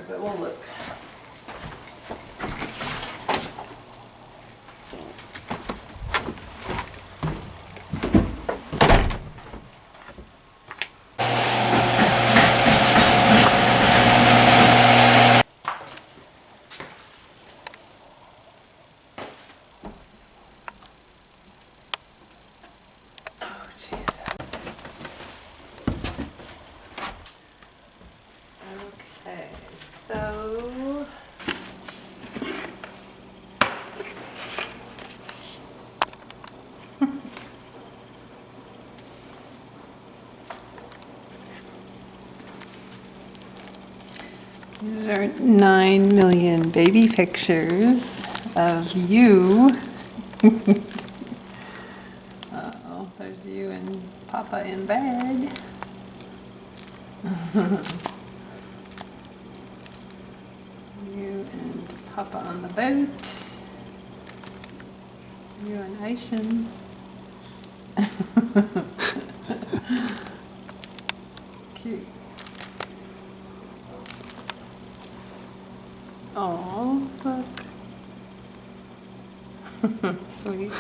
here, but we'll look. Okay, so these are 9 million baby pictures of you. Uh-oh, there's you and Papa in bed. You and Papa on the boat. You and Aishan. Cute. Oh, look. Sweet.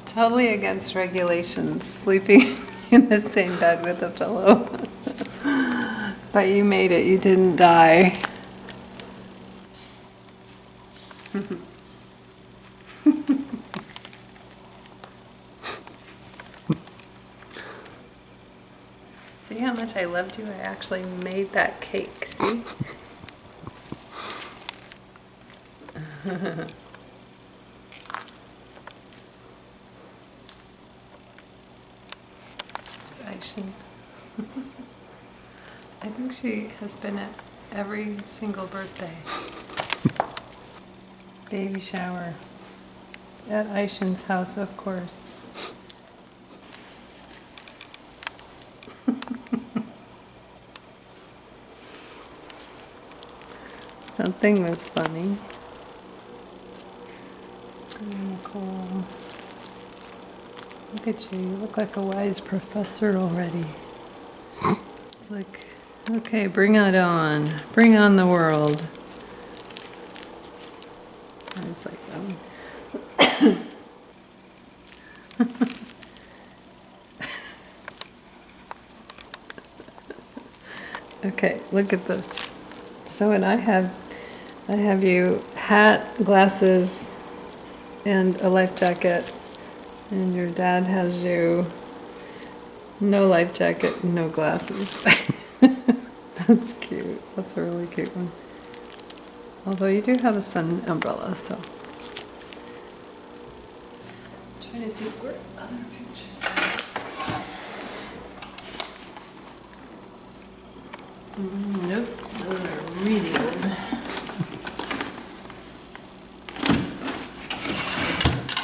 Totally against regulations, sleeping in the same bed with a pillow. But you made it, you didn't die. See how much I loved you? I actually made that cake, see? It's Aishin. I think she has been at every single birthday. Baby shower. At Aishin's house, of course. Something was funny. Nicole. Look at you. You look like a wise professor already. It's like, okay, bring it on. Bring on the world. And it's like, okay, look at this. So when I have you hat, glasses, and a life jacket, and your dad has you no life jacket, no glasses. That's cute. That's a really cute one. Although you do have a sun umbrella, so. I'm trying to think where other pictures are. Nope, those are really old.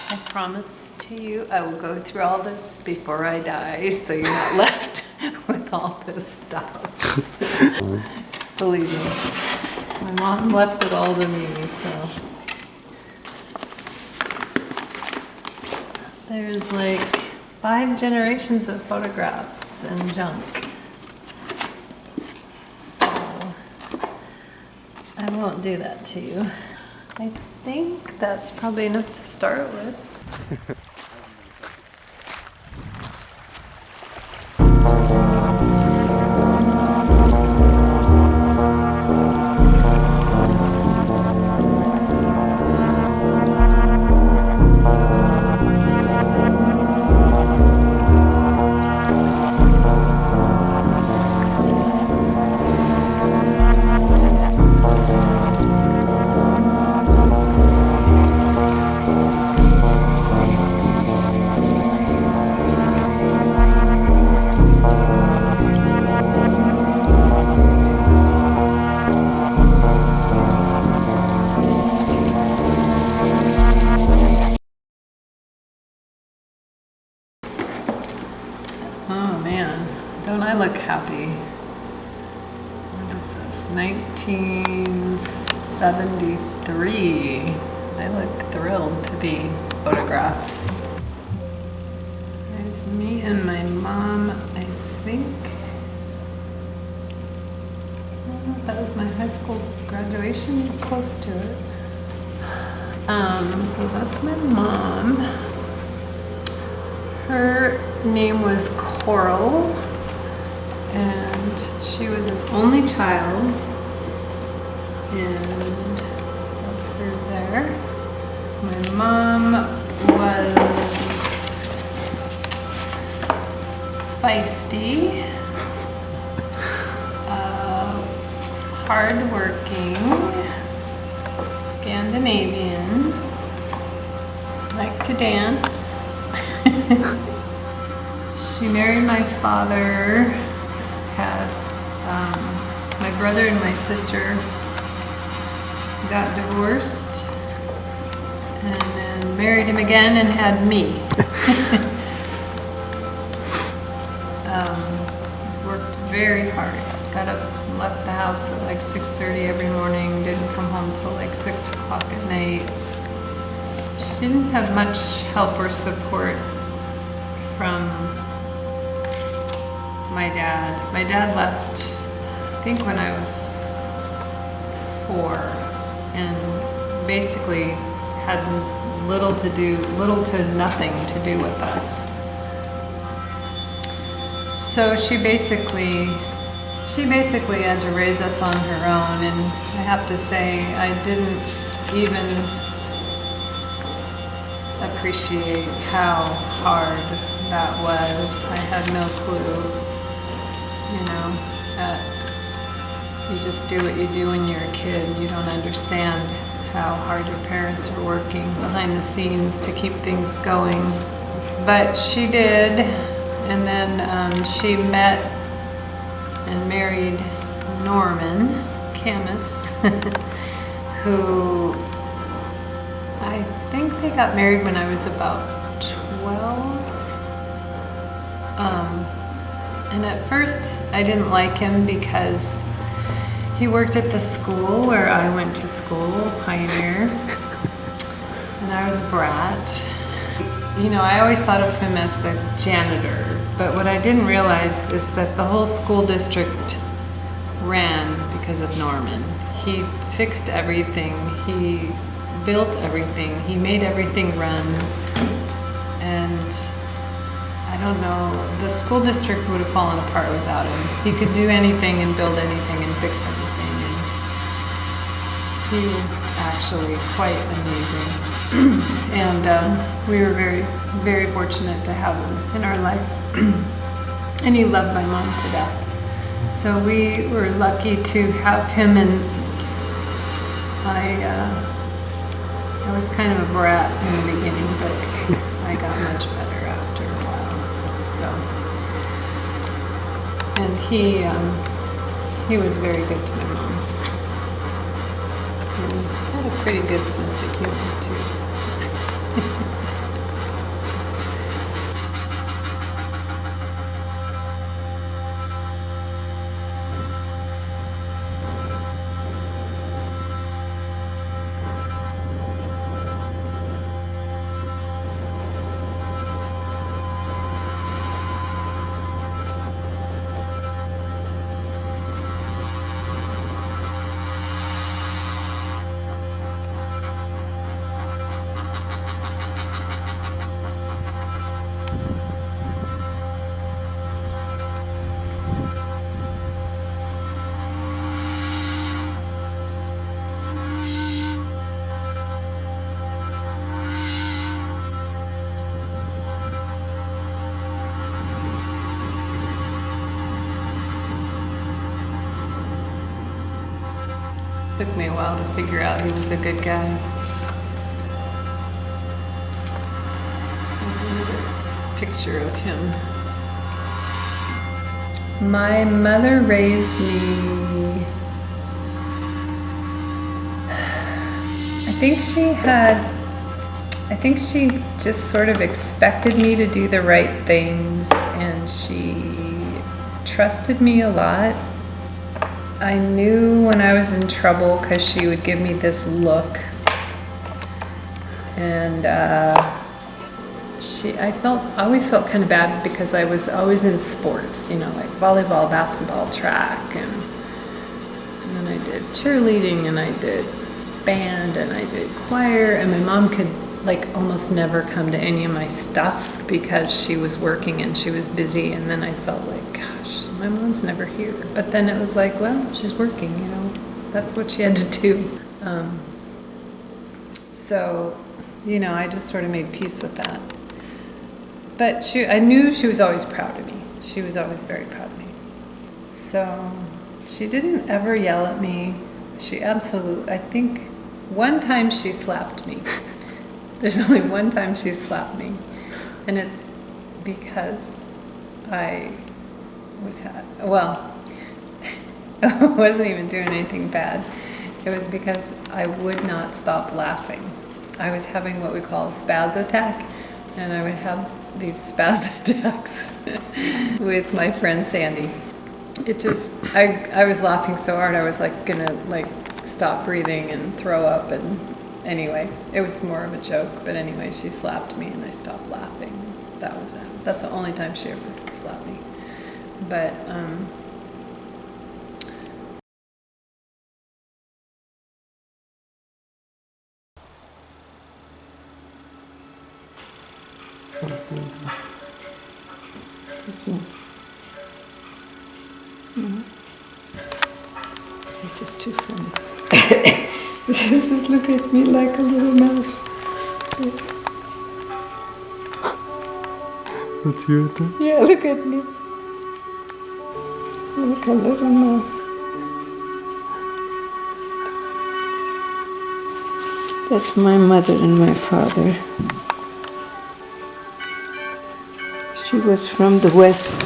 I promise to you I will go through all this before I die, so you're not left with all this stuff. Believe me. My mom left it all to me, so. There's like 5 generations of photographs and junk. So I won't do that to you. I think that's probably enough to start with. Don't I look happy? What is this? 1973. I look thrilled to be photographed. There's me and my mom, I think. that was my high school graduation, close to it. So that's my mom. Her name was Coral, and she was an only child, and that's her there. My mom was feisty, hardworking, Scandinavian, liked to dance. She married my father, had my brother and my sister got divorced, and then married him again and had me. Worked very hard. Got up and left the house at like 6:30 every morning, didn't come home till like 6 o'clock at night. She didn't have much help or support from my dad. My dad left, I think, when I was 4, and basically had little to nothing to do with us. So she basically had to raise us on her own, and I have to say I didn't even appreciate how hard that was. I had no clue, that you just do what you do when you're a kid. You don't understand how hard your parents are working behind the scenes to keep things going. But she did, and then she met and married Norman Camus, who I think they got married when I was about 12. And at first I didn't like him because he worked at the school where I went to school, Pioneer, and I was a brat. I always thought of him as the janitor, but what I didn't realize is that the whole school district ran because of Norman. He fixed everything, he built everything, he made everything run, and I don't know, the school district would have fallen apart without him. He could do anything and build anything and fix anything, and he was actually quite amazing. And we were very, very fortunate to have him in our life. And he loved my mom to death. So we were lucky to have him, and I was kind of a brat in the beginning, but I got much better after a while. So, and he was very good to my mom. And he had a pretty good sense of humor too. Took me a while to figure out he was a good guy. There's another picture of him. My mother raised me. I think she just sort of expected me to do the right things, and she trusted me a lot. I knew when I was in trouble because she would give me this look, and I always felt kind of bad because I was always in sports, like volleyball, basketball, track, and and I did cheerleading, and I did band, and I did choir, and my mom could like almost never come to any of my stuff because she was working and she was busy, and then I felt like, gosh, my mom's never here. But then it was like, well, she's working, you know, that's what she had to do. So, you know, I just sort of made peace with that. But I knew she was always proud of me. She was always very proud of me. So she didn't ever yell at me. I think one time she slapped me. There's only one time she slapped me. And it's because I wasn't even doing anything bad. It was because I would not stop laughing. I was having what we call a spaz attack, and I would have these spaz attacks with my friend Sandy. I was laughing so hard I was like gonna like stop breathing and throw up, and anyway, it was more of a joke, but anyway, she slapped me and I stopped laughing. That was it. That's the only time she ever slapped me. But this one. This is too funny. Because it look at me like a little mouse. That's your thing? Yeah, look at me. Like a little mouse. That's my mother and my father. She was from the west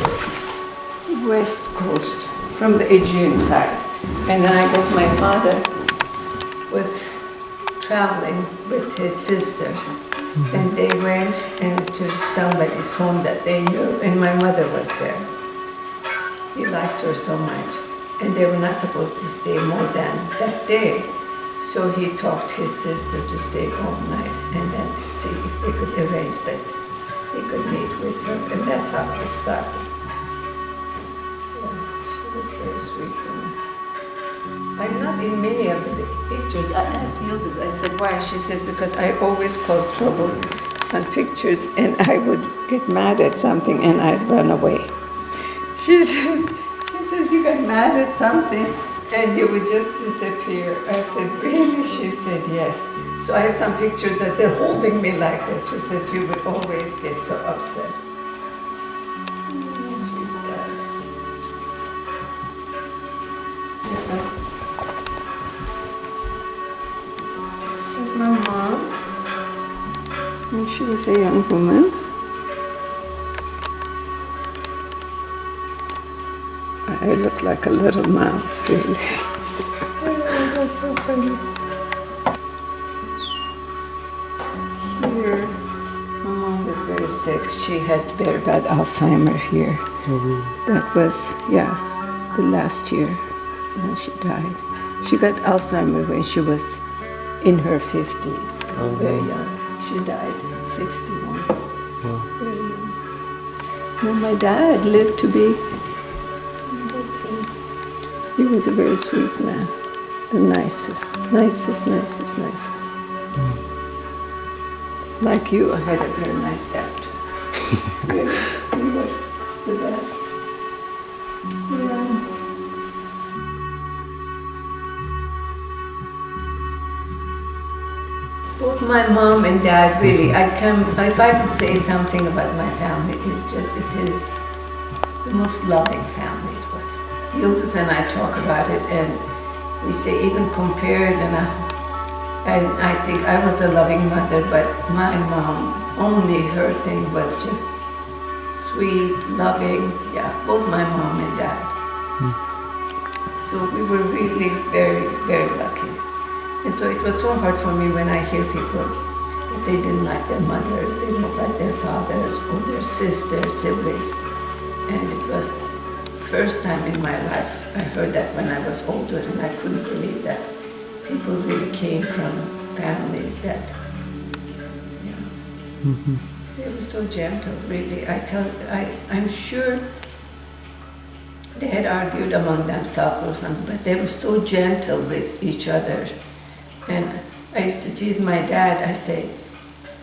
coast, from the Aegean side. And then I guess my father was traveling with his sister. And they went into somebody's home that they knew, and my mother was there. He liked her so much. And they were not supposed to stay more than that day. So he talked his sister to stay all night and then see if they could arrange that he could meet with her. And that's how it started. Yeah, she was a very sweet woman. I'm not in many of the pictures. I asked Yildiz, I said, why? She says, because I always cause trouble on pictures and I would get mad at something and I'd run away. She says, you got mad at something and you would just disappear. I said, really? She said, yes. So I have some pictures that they're holding me like this. She says, you would always get so upset. Sweet dad. That's my mom. When she was a young woman. I look like a little mouse, really. Oh, that's so funny. Here, my mom was very sick. She had very bad Alzheimer here. Oh, really? That was, the last year when she died. She got Alzheimer when she was in her 50s, very young. She died 61. Wow. Very young. Well, my dad lived to be, he was a very sweet man. The nicest. Like you, I had a very nice dad. Really, he was the best. Yeah. Both my mom and dad, really, if I could say something about my family, it is the most loving family it was. Yildiz and I talk about it, and we say even compared, and I think I was a loving mother, but my mom, only her thing was just sweet, loving, both my mom and dad. So we were really very, very lucky. And so it was so hard for me when I hear people that they didn't like their mothers, they didn't like their fathers or their sisters, siblings. And it was the first time in my life I heard that when I was older, and I couldn't believe that people really came from families that, they were so gentle, really. I'm sure They had argued among themselves or something, but they were so gentle with each other. And I used to tease my dad, I say,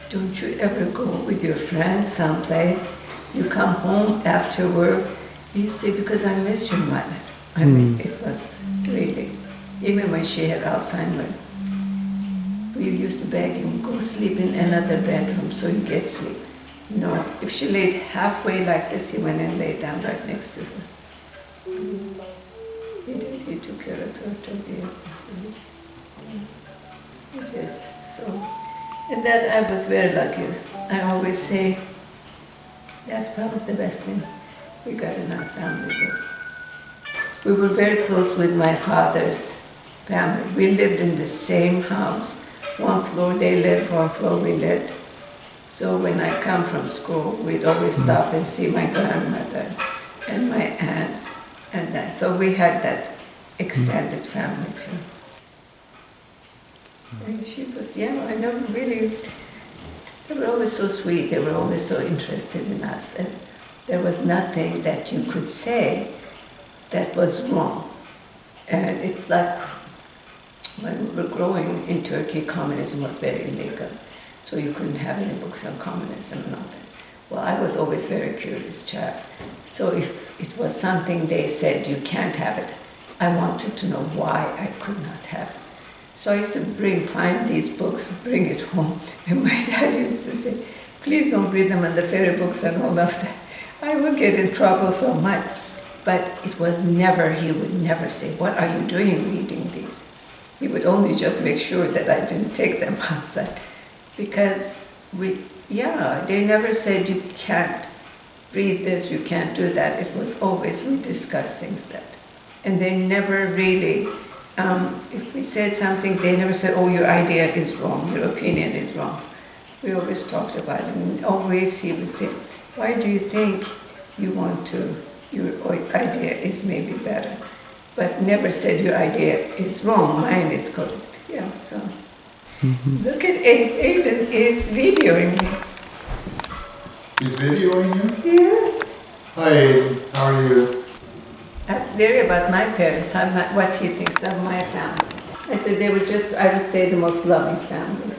don't you ever go with your friends someplace. You come home after work. He used to say, because I miss your mother. I mean, it was really, even when she had Alzheimer's, we used to beg him, go sleep in another bedroom so you get sleep. No, if she laid halfway like this, he went and laid down right next to her. He did, he took care of her totally. It is so. And that I was very lucky. I always say that's probably the best thing we got in our family was. We were very close with my father's family. We lived in the same house. One floor they lived, one floor we lived. So when I come from school, we'd always stop and see my grandmother and my aunts and that. So we had that extended family too. And she was, yeah, I never really, they were always so sweet, they were always so interested in us. And there was nothing that you could say that was wrong. And it's like when we were growing in Turkey, communism was very illegal. So you couldn't have any books on communism and all that. Well, I was always a very curious child. So if it was something they said you can't have it, I wanted to know why I could not have it. So I used to find these books, bring it home. And my dad used to say, please don't read them in the fairy books and all of that. I would get in trouble so much. But it was never, he would never say, what are you doing reading these? He would only just make sure that I didn't take them outside. Because they never said you can't read this, you can't do that. It was always, we discussed things that. And they never really, if we said something, they never said, oh, your idea is wrong, your opinion is wrong. We always talked about it, and always he would say, why do you think your idea is maybe better? But never said your idea is wrong, mine is correct. Yeah, so. Look at Aidan is videoing me. He's videoing you? Yes. Hi Aidan, how are you? Ask Larry about my parents, what he thinks of my family. I said they were just, I would say, the most loving family.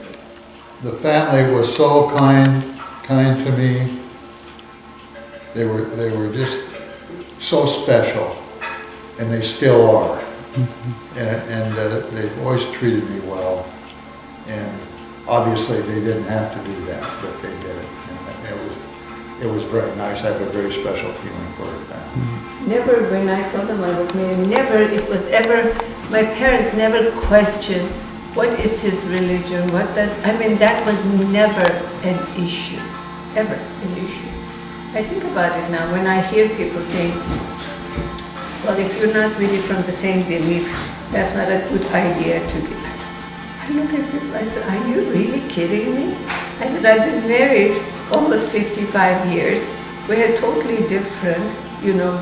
The family was so kind to me. They were just so special, and they still are. And they've always treated me well. And obviously they didn't have to do that, but they did it. And it was very nice. I have a very special feeling for them. Never, when I told them I was married, my parents never questioned what is his religion, that was never an issue, ever an issue. I think about it now, when I hear people saying, well, if you're not really from the same belief, that's not a good idea to be. I look at people, I said, are you really kidding me? I said, I've been married almost 55 years. We had totally different,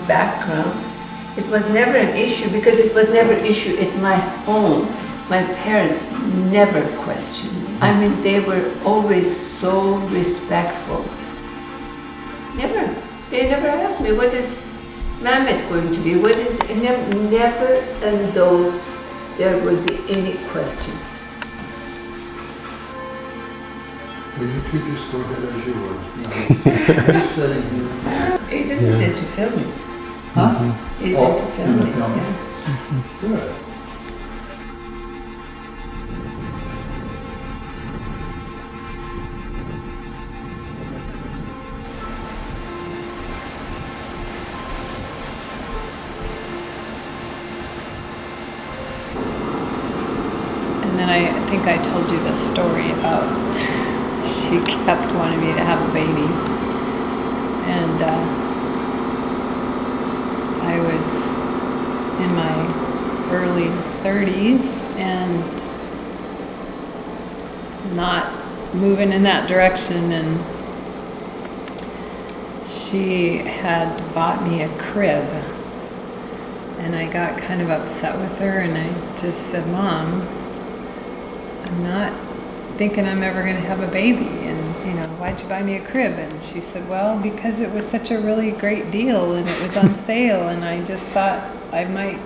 backgrounds. It was never an issue because it was never an issue at my home. My parents never questioned me. I mean, they were always so respectful. Never. They never asked me, what is Mehmet going to be? What is, never in those, there would be any questions. So you two just go ahead as you were. He's sitting here. Aidan is into filming. Huh? He's into filming. Into filming. Yeah. Good. And then I think I told you the story about she kept wanting me to have a baby. And I was in my early 30s and not moving in that direction. And she had bought me a crib. And I got kind of upset with her and I just said, Mom, I'm not thinking I'm ever going to have a baby, and why'd you buy me a crib? And she said, well, because it was such a really great deal and it was on sale and I just thought I might,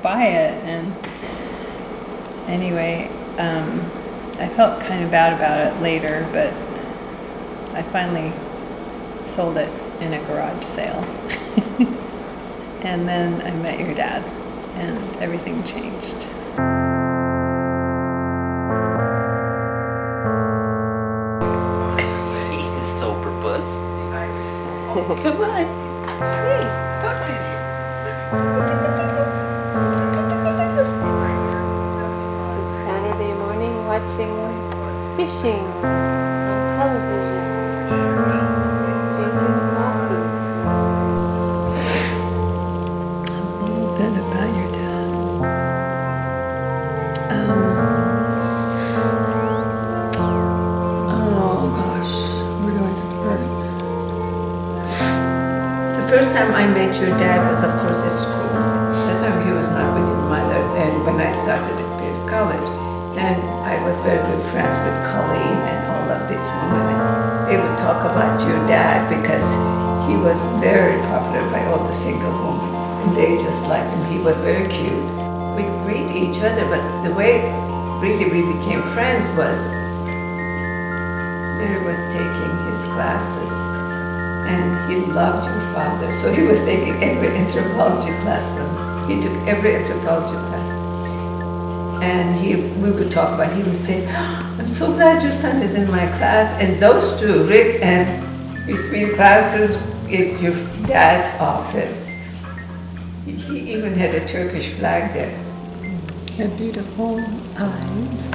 buy it. And anyway, I felt kind of bad about it later, but I finally sold it in a garage sale. And then I met your dad and everything changed. Come on. Hey, talk to me. Saturday morning watching fishing on television. Drinking coffee. A little bit about your dad. Oh gosh, where do I start? The first time I met your dad was, of course, at school. That time he was not with your mother, and when I started at Pierce College. And I was very good friends with Colleen and all of these women. And they would talk about your dad because he was very popular by all the single women. And they just liked him. He was very cute. We'd greet each other, but the way really we became friends was Larry was taking his classes. And he loved your father, so he was taking every anthropology class from him. He took every anthropology class. And we would talk about, he would say, I'm so glad your son is in my class. And those two, Rick and between classes in your dad's office, he even had a Turkish flag there. Had beautiful eyes.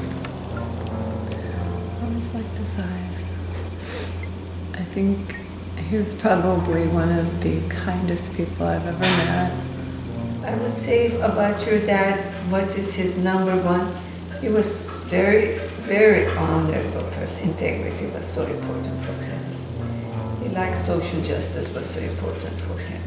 Always liked his eyes. I think he was probably one of the kindest people I've ever met. I would say about your dad, what is his number one? He was very, very honorable person. Integrity was so important for him. He liked social justice was so important for him.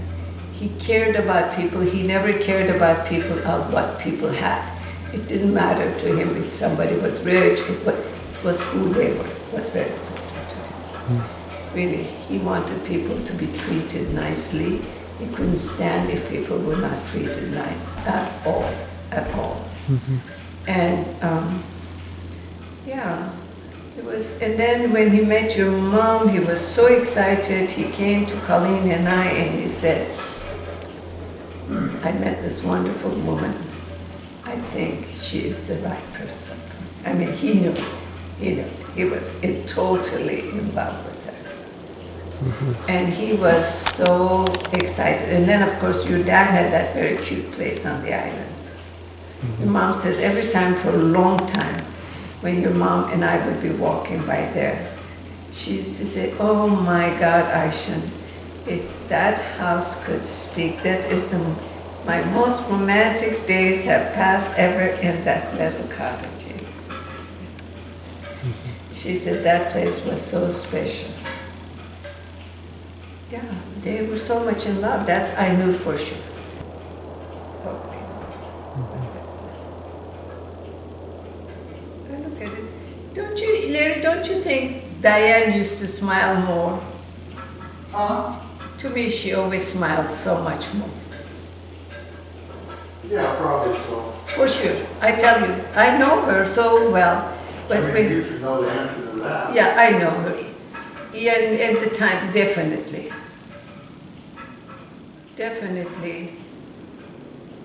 He cared about people. He never cared about people of what people had. It didn't matter to him if somebody was rich, it was who they were. It was very important to him. Really, he wanted people to be treated nicely. He couldn't stand if people were not treated nice at all. Mm-hmm. And it was. And then when he met your mom, he was so excited. He came to Colleen and I, and he said, "I met this wonderful woman. I think she is the right person." I mean, he knew it. He knew it. He was totally in love with her. Mm-hmm. And he was so excited. And then, of course, your dad had that very cute place on the island. Mm-hmm. Your mom says every time for a long time, when your mom and I would be walking by there, she used to say, "Oh my God, Aishan, if that house could speak, that is my most romantic days have passed ever in that little cottage." She says that place was so special. Yeah, they were so much in love. That's I knew for sure. Totally. Look at it. Don't you, Larry? Don't you think Diane used to smile more? Huh? To me, she always smiled so much more. Yeah, probably so. For sure. I tell you, I know her so well. But you should know the answer to that. yeah, I know her. Yeah, and at the time, definitely. Definitely.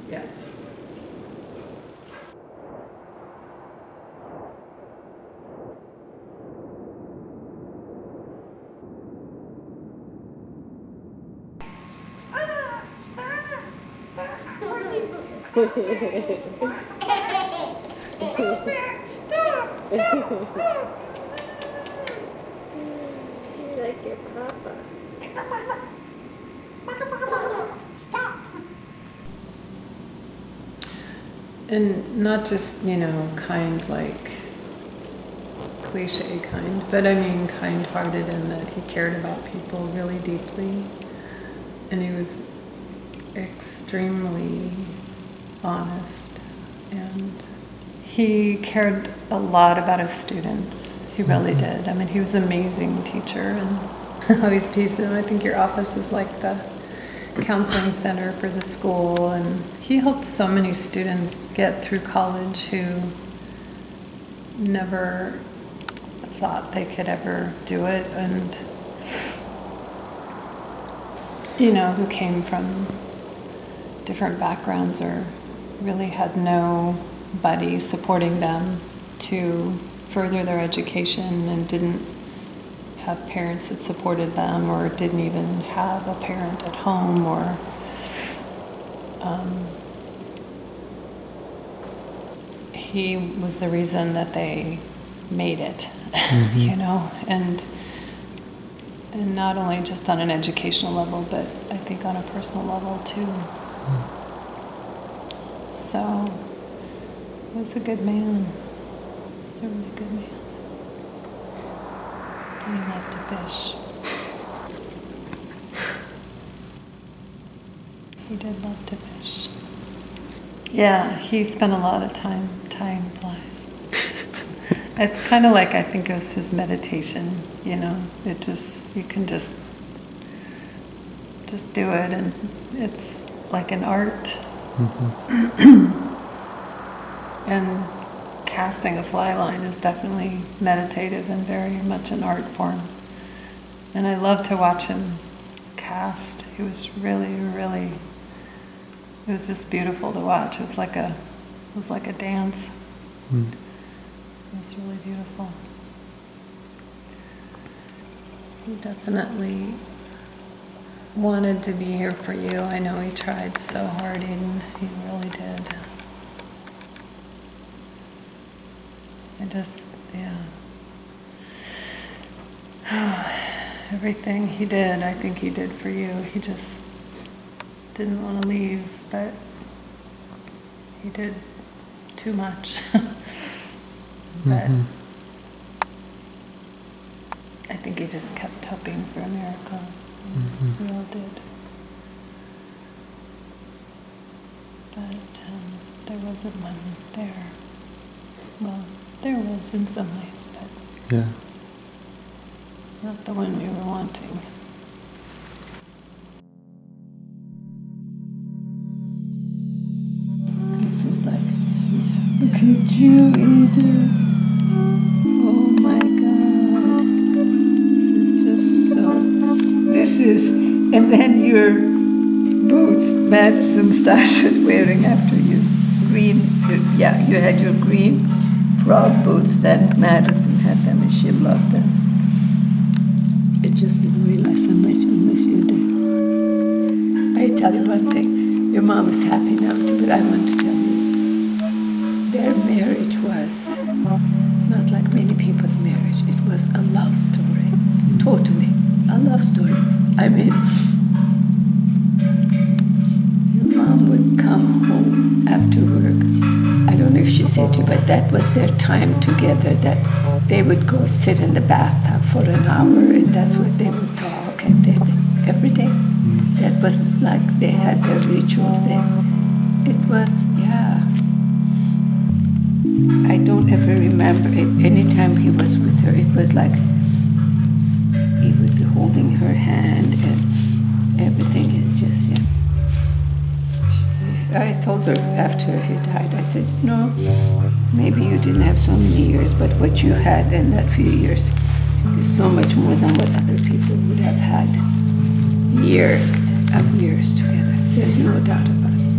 Yeah. You like your papa. And not just, kind like cliche kind, but I mean kind-hearted in that he cared about people really deeply. And he was extremely honest. And he cared a lot about his students. He really did. I mean, he was an amazing teacher, and I always teased him, I think your office is like the counseling center for the school, and he helped so many students get through college who never thought they could ever do it, and you know, who came from different backgrounds or really had nobody supporting them to further their education and didn't have parents that supported them or didn't even have a parent at home or he was the reason that they made it, you know, and not only just on an educational level, but I think on a personal level too. So, he was a good man. He's a really good man. And he loved to fish. He did love to fish. Yeah, he spent a lot of time tying flies. It's kind of like, I think it was his meditation, you know. It just, you can just do it, and it's like an art. And casting a fly line is definitely meditative and very much an art form. And I love to watch him cast. He was really, really, it was just beautiful to watch. It was like a dance. It was really beautiful. He definitely wanted to be here for you. I know he tried so hard, Aidan. He really did. Everything he did, I think he did for you. He just didn't want to leave, but he did too much. But I think he just kept hoping for a miracle. We all did. But there wasn't one there. Well, there was in some ways, but Yeah. not the one you were wanting. This is look at you, Aidan. Oh my God. This is just so, and then your boots, Madison started wearing after you. You had your green frog boots, then Madison had them and she loved them. I just didn't realize how much I miss you did. I tell you one thing, your mom is happy now too, but I want to tell you, their marriage was not like many people's marriage. It was a love story, totally a love story. I mean, your mom would come home after work. I don't know if she said to you, but that was their time together, that they would go sit in the bathtub for an hour, and that's what they would talk, and every day. That was like they had their rituals there. It was, yeah. I don't ever remember it. Anytime he was with her, it was like he would be holding her hand, and everything is just, yeah. I told her after he died, I said, no, maybe you didn't have so many years, but what you had in that few years is so much more than what other people would have had. Years of years together. There's no doubt about it.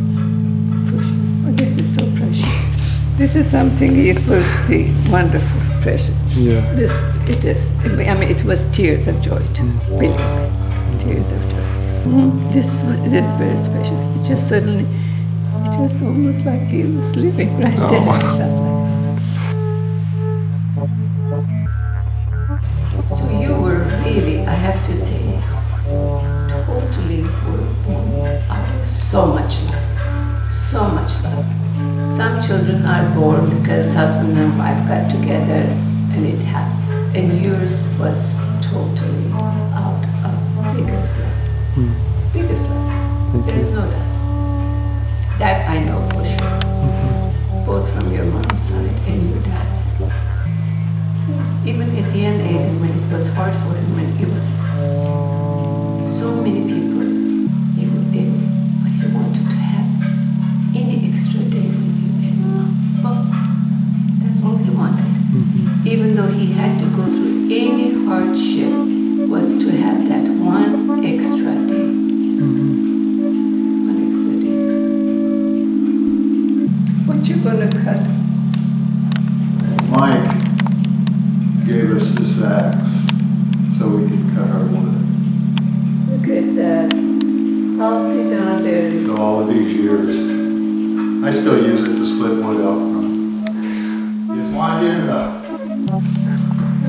For sure. Oh, this is so precious. This is something, it will be wonderful, precious. Yeah. It is. I mean, it was tears of joy too, really. Tears of joy. This is very special. It just suddenly, it was almost like he was living right there. It felt like. So you were really, I have to say, totally were born out of so much love. So much love. Some children are born because husband and wife got together and it happened. And yours was totally out of biggest love. Biggest love. There is no doubt. That I know for sure. both from your mom's side and your dad's. Even at the end, Aidan, when it was hard for him, when it was so many people, but he wanted to have any extra day with you and your mom. But that's all he wanted. Even though he had to go through any hardship, was to have that one extra day. One extra day. What you gonna cut? Mike gave us this axe so we could cut our wood. Look at that. I'll be down there. So all of these years, I still use it to split wood out from. He's winding it up. I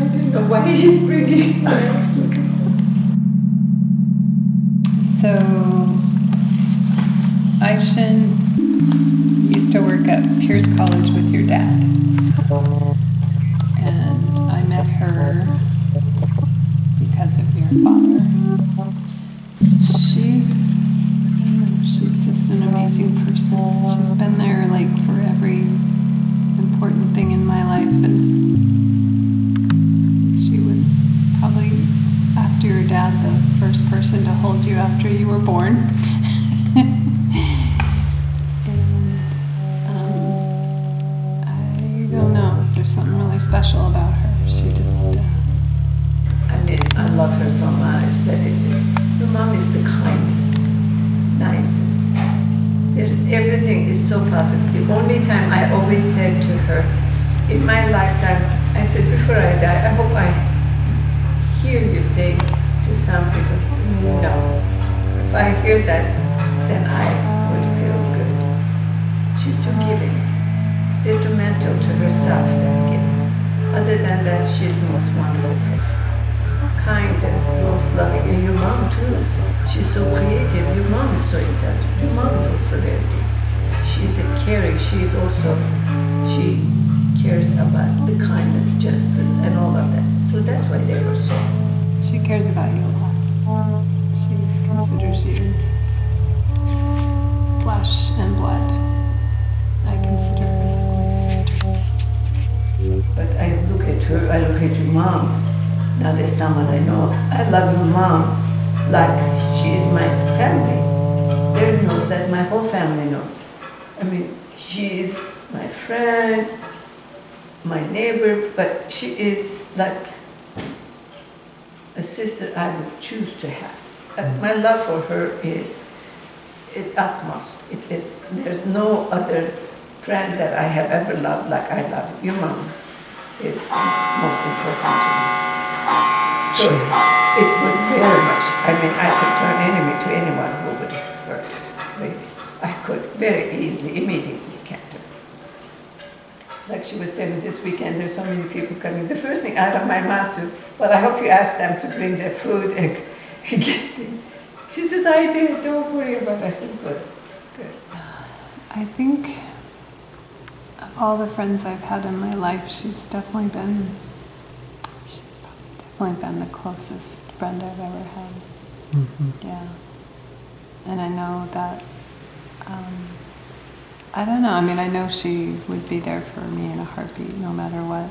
don't know why he's bringing axe. So, Aishin used to work at Pierce College with your dad. And I met her because of your father. She's just an amazing person. She's been there like for every important thing in my life, and she was probably, after your dad, the first person to hold you after you were born. I don't know if there's something really special about her. She just... I love her so much that your mom is the kindest, nicest. Everything is so positive. The only time I always said to her, in my lifetime, I said, before I die, I hope I hear you say to some people, no. If I hear that, then I will feel good. She's too giving, detrimental to herself, that giving. Other than that, she's the most wonderful person. Kindest, most loving, and your mom too. She's so creative. Your mom is so intelligent. Your mom is also very deep. She's a caring. She cares about the kindness, justice, and all of that. So that's why they were so. She cares about you a lot. She considers you flesh and blood. I consider her like my sister. But I look at her, I look at your mom, not as someone I know. I love your mom like she is my family. There knows that my whole family knows. I mean, she is my friend, my neighbor, but she is like a sister I would choose to have. My love for her is utmost. It is. There's no other friend that I have ever loved like I love you. Your mom is most important to me. So it would very much. I mean, I could turn enemy to anyone who would hurt. Really, I could very easily, immediately. Like she was telling this weekend, there's so many people coming. The first thing out of my mouth to, well, I hope you ask them to bring their food and get things. She says, I did, don't worry about it. I said, good. I think of all the friends I've had in my life, she's probably definitely been the closest friend I've ever had. Yeah. And I know that, I don't know, I mean, I know she would be there for me in a heartbeat, no matter what.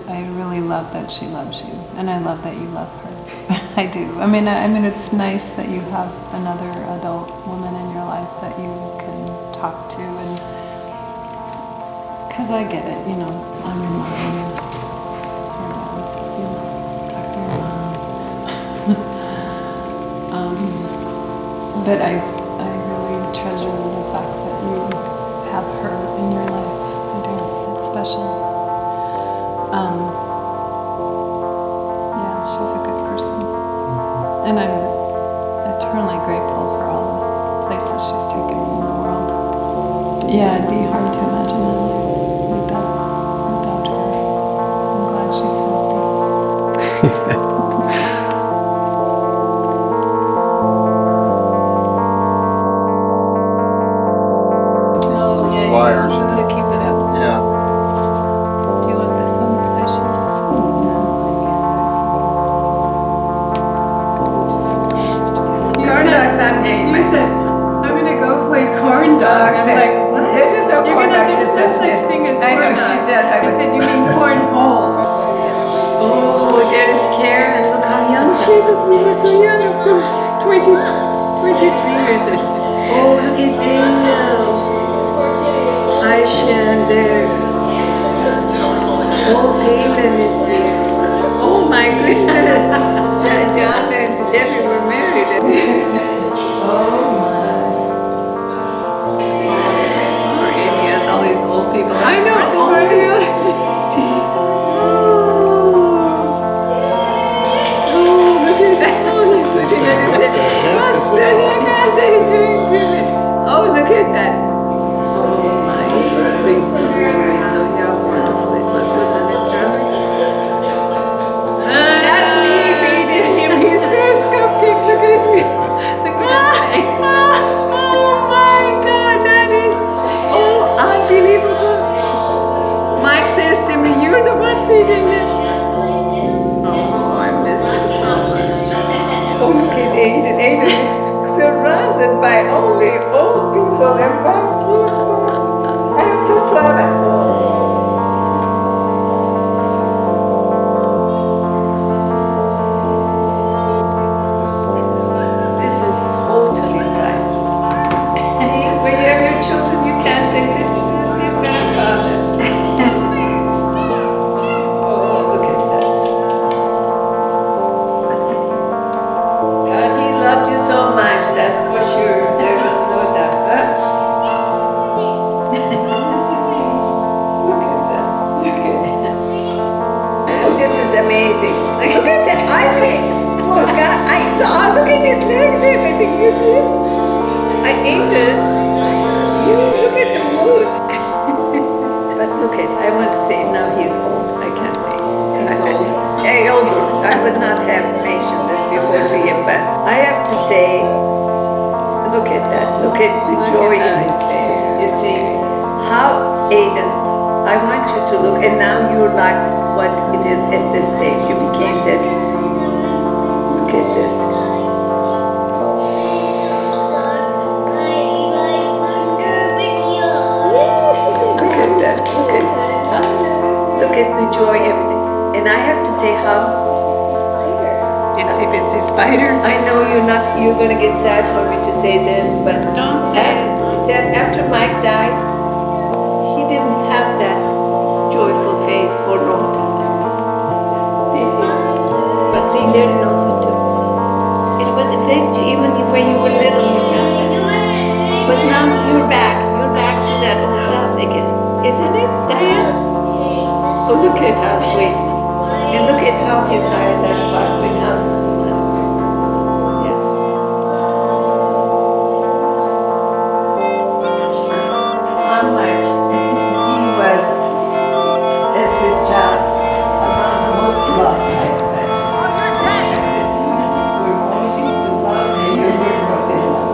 I really love that she loves you, and I love that you love her. I do. I mean, it's nice that you have another adult woman in your life that you can talk to, and because I get it, you know, I'm your mom. It's hard to ask, you know, talk to your mom. But I really treasure the fact that you have her in your life. I do. It's special. Yeah, she's a good person. And I'm eternally grateful for all the places she's taken me in the world. Yeah, it'd be hard to imagine that without her. I'm glad she's healthy. Wires. To keep it up. Yeah. Do you want this one? I should. Corn dogs, I'm getting myself. such thing as I know, corn she dog. said, I was. said, you mean cornhole. Oh, there's Karen, look how young she looked. We were so young, of course. 23 years ago. Oh, look at Dale. Aisha and there. Oh, Phelan is here. Oh my goodness. Yeah, John and Debbie were married. Oh Poor Amy has all these old people. my. I know, oh yeah. Oh, look at that. Oh, he's looking at his head. What the heck are they doing to me? Oh, look at that. Oh my, it just brings good memories. So how wonderful it was, wasn't it, Robert? That's me feeding him his first cupcake. Look at me. Look at his face. Oh my God, that is unbelievable. Mike says to me, you're the one feeding him. Oh, I miss him so much. Oh, look at Aidan. Aidan is surrounded by only old people and young people. I'm so proud of him. This is totally priceless. See, when you have your children, you can't say this is your grandfather. Oh, look at that. God, he loved you so much, that's for sure. There was no doubt. Huh? Look at that. Look at that. Oh, this is amazing. Look at that. I forgot. Oh, look at his legs and everything. You see him? I ate it. You look at the mood. But look at, I want to say now he's old. I can't say it. He's old. Older. I would not have mentioned this before to him, but I have to say, look at that. Look at the joy in his face. You see how Aidan, I want you to look, and now you're like what it is at this stage. You became this. Look at this. Look at that. Look at the joy, everything. And I have to say how. Itsy bitsy spider. I know you're gonna get sad for me to say this, but Don't say it. then after Mike died, he didn't have that joyful face for a long time. Did he? But see, Larry knows it too. It was affecting you even when you were little, you felt that. But now you're back to that old self again. Isn't it, Diane? Oh, look at how sweet. And look at how his eyes are sparkling. How sweet. Yeah. How much he was, as his child, among the most loved, I said. I said, we're wanting to love and you were broken love.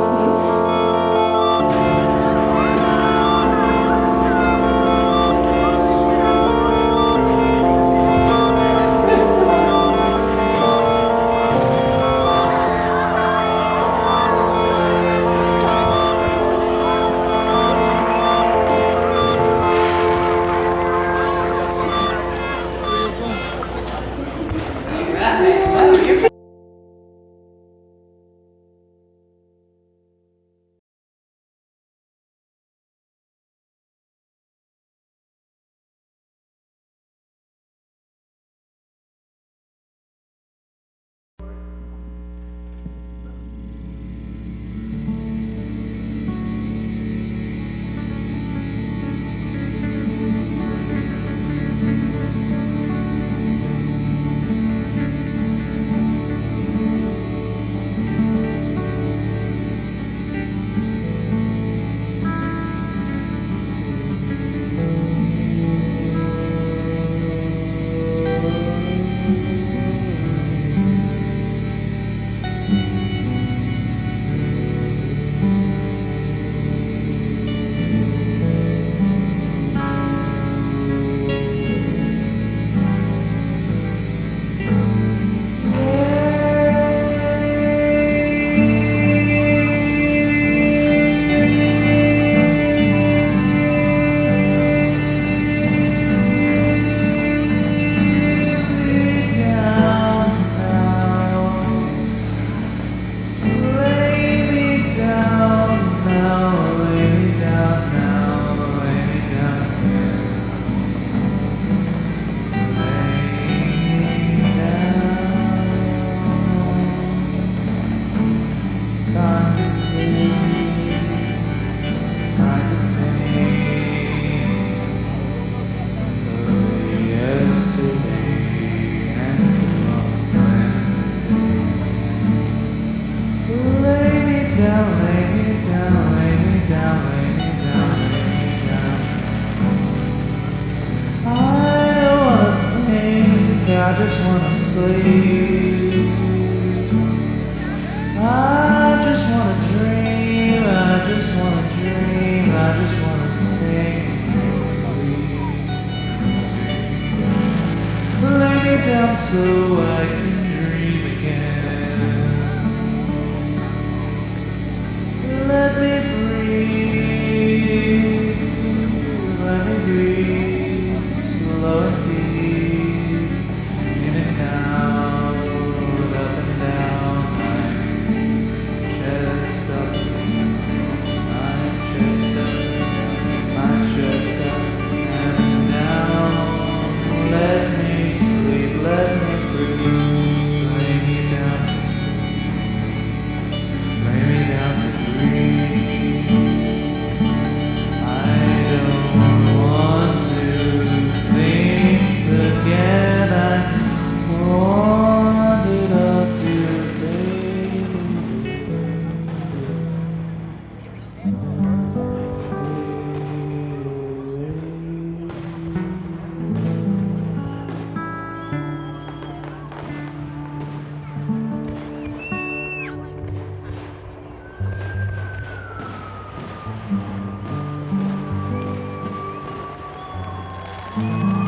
down, lay me down, lay me down. I don't wanna think, I just wanna sleep. I just wanna dream, I just wanna dream, I just wanna sing and sleep. Lay me down so I can dream again. Let me breathe, let me breathe, slow and deep, in and out, up and down, my chest up, my chest up, my chest up, and down. Let me sleep, let me breathe, lay me down to sleep, lay me down to breathe. I don't want to think again, I want it all to fade away.